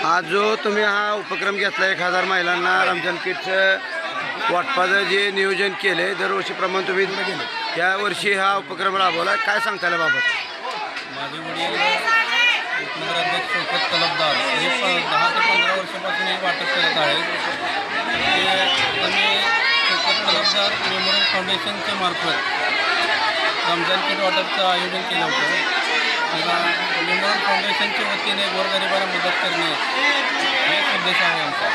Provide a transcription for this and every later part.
आज जो तुम्ही हा उपक्रम घेतला 1000 महिलांना रमजान किटचं वाटपाचं जे नियोजन केले दरवर्षीप्रमाणे तुम्ही यावर्षी हा उपक्रम राबवला, काय सांगता याला बाबत? माझे वडील उपनगराध्यक्ष शौकत तलबदार हे 10 ते 15 वर्षापासून हे वाटप करत आहेत. ते आम्ही शौकत तलबदार मेमोरियल फाउंडेशनच्या मार्फत रमजान किट वाटपचं आयोजन केलं होतं. मेमोरियल फाउंडेशनच्या वतीने गोरगरिबांना मदत करणे हेच उद्देश आहे आमचा.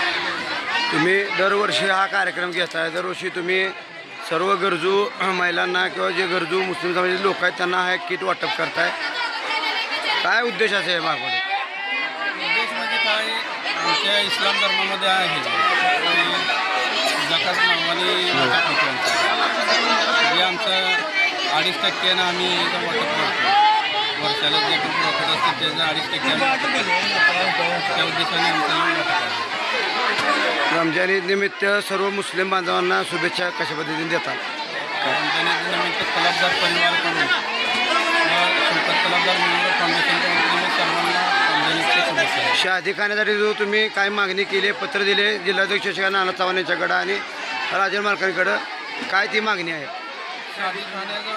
तुम्ही दरवर्षी हा कार्यक्रम घेताय, दरवर्षी तुम्ही सर्व गरजू महिलांना किंवा जे गरजू मुस्लिम समाजाचे लोक आहेत त्यांना हा किट वाटप करताय, काय उद्देश असेल मागवडे? उद्देश म्हणजे काय, आमच्या इस्लाम धर्मामध्ये आहे जकात नावाने वाटप होतो आमचं. जे आमचं 2.5% आम्ही इथं वाटप करतो. वर्षाला जे पण प्रॉफिट असते त्याचं 2.5% त्या उद्देशाने आमचं वाटप आहे. रमजान ईद निमित्त सर्व मुस्लिम बांधवांना शुभेच्छा कशा पद्धतीने देतात? रमजान ईद निमित्त तलबदार परिवाराकडून शौकत तलबदार मेमोरियल फाउंडेशनच्या वतीने सर्वांना रमजान ईदच्या शुभेच्छा. शादी खाण्यासाठी जो तुम्ही काय मागणी केली, पत्र दिले जिल्हाध्यक्ष श्री नाना चव्हाण यांच्याकडं आणि राजन मालकांकडं, काय ती मागणी आहे? शादी खाण्याचा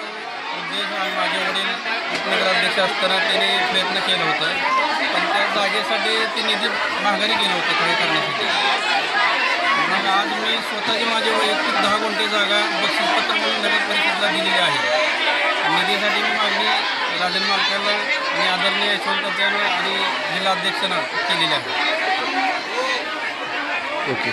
उद्देश माझे वडील उपनगराध्यक्ष असताना त्यांनी प्रयत्न केलं होतं, पण त्या जागेसाठी ते निधी माघारी गेलं होतं काही करण्यासाठी. मग आज मी स्वतःची माझी वैयक्तिक 10 गुंठे जागा बक्षीसपत्र म्हणून नगर परिषदेला दिलेली आहे. निधीसाठी मी मागणी राजन मालकाला आणि आदरणीय यशवंत त्यानं आणि जिल्हाध्यक्षांना केलेली आहे. ओके.